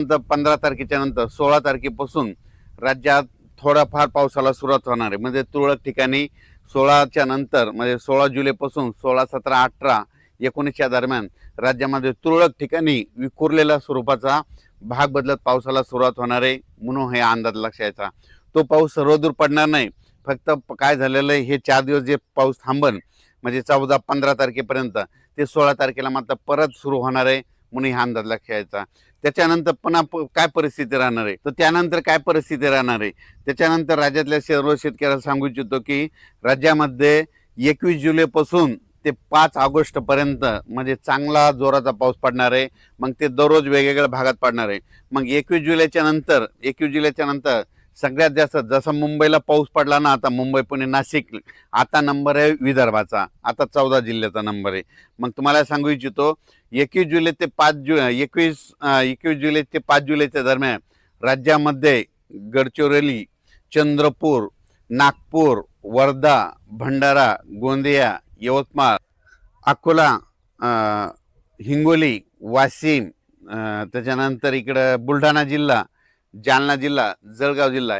15 तारखेच्या नंतर 16 तारखेपासून राज्यात थोडाफार पावसाला सुरुवात होणार आहे. म्हणजे तुरळक ठिकाणी 16च्या नंतर म्हणजे 16 जुलैपासून 16, 17, 18, 19 दरम्यान राज्यामध्ये तुरळक ठिकाणी विखुरलेल्या स्वरूपाचा भाग बदलत पावसाला सुरुवात होणार आहे, म्हणून हे अंदाज लक्षात यायचा. तो पाऊस सर्वदूर पडणार नाही. फक्त काय झालेलं आहे, हे 4 दिवस जे पाऊस थांबन म्हणजे 14, 15 तारखेपर्यंत, ते 16 तारखेला मात्र परत सुरू होणार आहे, म्हणून हा अंदाज लक्षात यायचा. त्याच्यानंतर पुन्हा काय परिस्थिती राहणार आहे, तर त्यानंतर काय परिस्थिती राहणार आहे, त्याच्यानंतर राज्यातल्या सर्व शेतकऱ्याला सांगू इच्छितो की राज्यामध्ये 21 जुलैपासून ते 5 ऑगस्टपर्यंत म्हणजे चांगला जोराचा पाऊस पडणार आहे. मग ते दररोज वेगवेगळ्या भागात पडणार आहे. मग 21 जुलैच्या नंतर सगळ्यात जास्त जसं मुंबईला पाऊस पडला ना, आता मुंबई, पुणे, नाशिक, आता नंबर आहे विदर्भाचा, आता 14 जिल्ह्याचा नंबर आहे. मग तुम्हाला सांगू इच्छितो 21 जुलै ते 21 जुलै ते 5 जुलैच्या दरम्यान राज्यामध्ये गडचिरोली, चंद्रपूर, नागपूर, वर्धा, भंडारा, गोंदिया, यवतमाळ, अकोला, हिंगोली, वाशिम, त्याच्यानंतर इकडं बुलढाणा जिल्हा, जालना जिल्हा, जळगाव जिल्हा,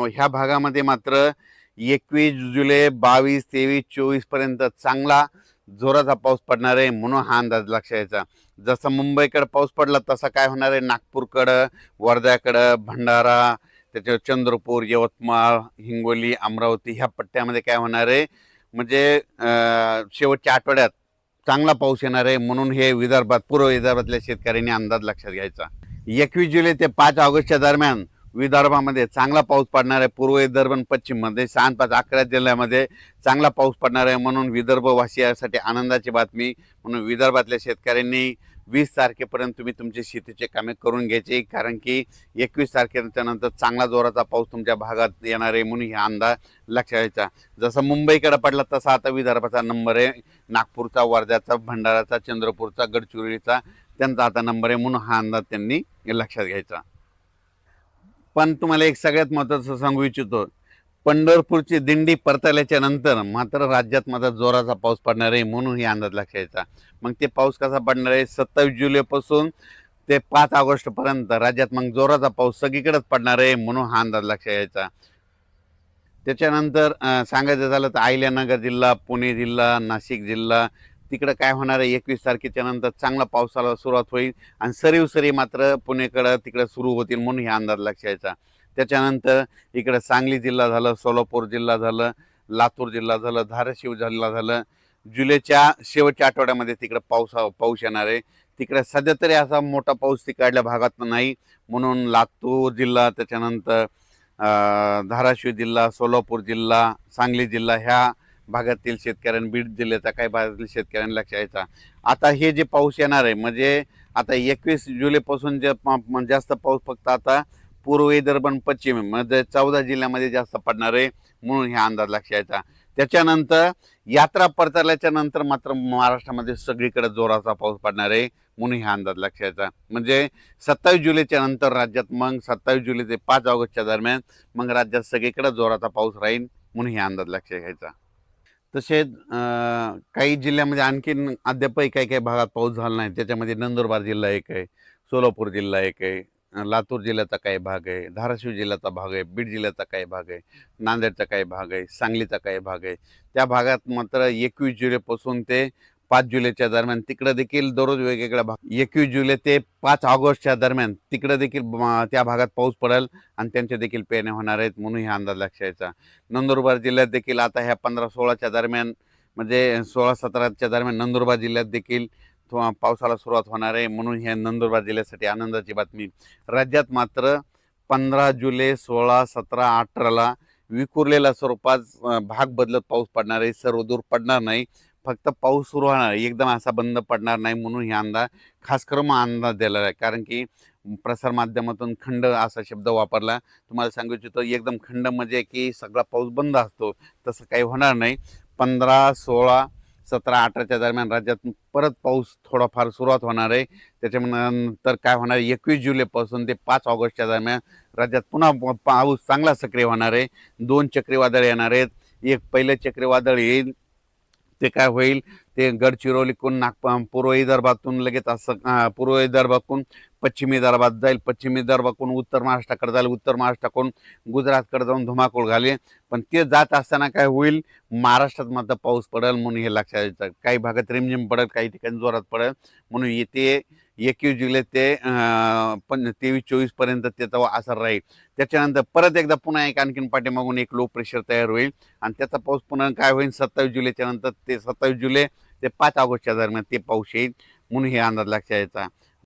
ह्या भागामध्ये मात्र 21 जुलै, 22, 23, 24 पर्यंत चांगला जोराचा पाऊस पडणार आहे, म्हणून हा अंदाज लक्षात यायचा. जसं मुंबईकडे पाऊस पडला तसा काय होणार आहे, नागपूरकडं, वर्ध्याकडं, भंडारा, त्याच्यावर चंद्रपूर, यवतमाळ, हिंगोली, अमरावती ह्या पट्ट्यामध्ये काय होणार आहे, म्हणजे शेवटच्या आठवड्यात चांगला पाऊस येणार आहे, म्हणून हे विदर्भात, पूर्व विदर्भातल्या शेतकऱ्यांनी अंदाज लक्षात घ्यायचा. 21 जुलै ते 5 ऑगस्टच्या दरम्यान विदर्भामध्ये चांगला पाऊस पडणार आहे. पूर्व विदर्भ आणि पश्चिममध्ये 6, 5, 11 जिल्ह्यामध्ये चांगला पाऊस पडणार आहे, म्हणून विदर्भवासियांसाठी आनंदाची बातमी. म्हणून विदर्भातल्या शेतकऱ्यांनी 20 तारखेपर्यंत तुम्ही तुमची शेतीचे कामे करून घ्यायचे, कारण की 21 तारखेच्या नंतर चांगला जोराचा पाऊस तुमच्या भागात येणार आहे, म्हणून हा अंदाज लक्षात घ्यायचा. जसं मुंबईकडे पडला तसा आता विदर्भाचा नंबर आहे, नागपूरचा, वर्ध्याचा, भंडाराचा, चंद्रपूरचा, गडचिरोलीचा त्यांचा आता नंबर आहे, म्हणून हा अंदाज त्यांनी लक्षात घ्यायचा. पण तुम्हाला एक सगळ्यात महत्त्वाचं सांगू इच्छितो, पंढरपूरची दिंडी परतल्याच्या नंतर मात्र राज्यात मात्र जोराचा पाऊस पडणार आहे, म्हणून ही अंदाज लक्षात यायचा. मग ते पाऊस कसा पडणार आहे, 27 जुलैपासून ते 5 ऑगस्टपर्यंत राज्यात मग जोराचा पाऊस सगळीकडेच पडणार आहे, म्हणून हा अंदाज लक्षात यायचा. त्याच्यानंतर सांगायचं झालं तर अहिल्यानगर जिल्हा, पुणे जिल्हा, नाशिक जिल्हा, तिकडं काय होणार आहे, 21 तारखेच्या नंतर चांगला पावसाला सुरुवात होईल आणि सरी मात्र पुणेकडं तिकडं सुरू होतील, म्हणून हे अंदाज लक्षात यायचा. त्याच्यानंतर इकडं सांगली जिल्हा झालं, सोलापूर जिल्हा झालं, लातूर जिल्हा झालं, धाराशिव जिल्हा झालं, जुलैच्या शेवटच्या आठवड्यामध्ये तिकडं पाऊस येणार आहे. तिकडे सध्या तरी असा मोठा पाऊस तिकडल्या भागात नाही, म्हणून लातूर जिल्हा, त्याच्यानंतर धाराशिव जिल्हा, सोलापूर जिल्हा, सांगली जिल्हा ह्या भागातील शेतकऱ्यांनी, बीड जिल्ह्याच्या काही भागातील शेतकऱ्यांनी लक्ष द्यायचा. आता हे जे पाऊस येणार आहे म्हणजे आता 21 जुलैपासून जे जास्त पाऊस फक्त आता पूर्व विदर्भ आणि पश्चिम म्हणजे 14 जिल्ह्यामध्ये जास्त पडणार आहे, म्हणून हे अंदाज लक्षात यायचा. त्याच्यानंतर यात्रा परतल्याच्या नंतर मात्र महाराष्ट्रामध्ये सगळीकडे जोराचा पाऊस पडणार आहे, म्हणून हा अंदाज लक्षात यायचा. म्हणजे 27 जुलैच्या नंतर राज्यात मग 27 जुलै ते 5 ऑगस्टच्या दरम्यान मग राज्यात सगळीकडे जोराचा पाऊस राहील, म्हणून हे अंदाज लक्षात घ्यायचा. तसेच काही जिल्ह्यामध्ये आणखीन अद्यापही काही भागात पाऊस झाला नाही. त्याच्यामध्ये नंदुरबार जिल्हा एक आहे, सोलापूर जिल्हा एक आहे, लातूर जिल्ह्याचा काही भाग आहे, धाराशिव जिल्ह्याचा भाग आहे, बीड जिल्ह्याचा काही भाग आहे, नांदेडचा काही भाग आहे, सांगलीचा काही भाग आहे. त्या भागात मात्र 21 जुलैपासून ते 5 जुलैच्या दरम्यान तिकडं देखील दररोज वेगवेगळ्या भाग 21 जुलै ते 5 ऑगस्टच्या दरम्यान तिकडं देखील त्या भागात पाऊस पडेल आणि त्यांचे देखील पेरण्या होणार आहेत, म्हणून हा अंदाज लक्षात यायचा. नंदुरबार जिल्ह्यात देखील आता ह्या 15-16च्या दरम्यान म्हणजे 16-17च्या दरम्यान नंदुरबार जिल्ह्यात देखील पावसाला सुरुवात होणार आहे, म्हणून ह्या नंदुरबार जिल्ह्यासाठी आनंदाची बातमी. राज्यात मात्र 15 जुलै, 16, 17, 18ला विखुरलेल्या स्वरूपात भाग बदलत पाऊस पडणार आहे, सर्वदूर पडणार नाही, फक्त पाऊस सुरू होणार, एकदम असा बंद पडणार नाही, म्हणून हा अंदाज खास करून अंदाज दिलेला आहे. कारण की प्रसारमाध्यमातून खंड असा शब्द वापरला. तुम्हाला सांगू इच्छितो एकदम खंड म्हणजे की सगळा पाऊस बंद असतो, तसं काही होणार नाही. 15, 16, 17, 18च्या दरम्यान राज्यात परत पाऊस थोडाफार सुरुवात होणार आहे. त्याच्यानंतर काय होणार, 21 जुलैपासून ते 5 ऑगस्टच्या दरम्यान राज्यात पुन्हा पाऊस चांगला सक्रिय होणार आहे. 2 चक्रीवादळ येणार आहेत. एक पहिलं चक्रीवादळ येईल, ते काय होईल, ते गडचिरोलीकडून पूर्व विदर्भातून लगेच असं पूर्व विदर्भातून पश्चिमी विदर्भात जाईल, पश्चिमी विदर्भाकडून उत्तर महाराष्ट्राकडे जाईल, उत्तर महाराष्ट्राकडून गुजरातकडे जाऊन धुमाकूळ घालेल. पण ते जात असताना काय होईल, महाराष्ट्रात मात्र पाऊस पडेल म्हणून हे लक्षात यायचं. काही भागात रिमझिम पडेल, काही ठिकाणी जोरात पडेल. म्हणून येते 21 जुलै ते 23-24 पर्यंत त्याचा असर राहील. त्याच्यानंतर परत एकदा पुन्हा आणखीन पाठीमागून एक लो प्रेशर तयार होईल आणि त्याचा पाऊस पुन्हा काय होईल 27 जुलैच्या नंतर, ते 27 जुलै ते 5 ऑगस्टच्या दरम्यान ते पाऊस येईल. म्हणून हे अंदाज लक्षात यायचा.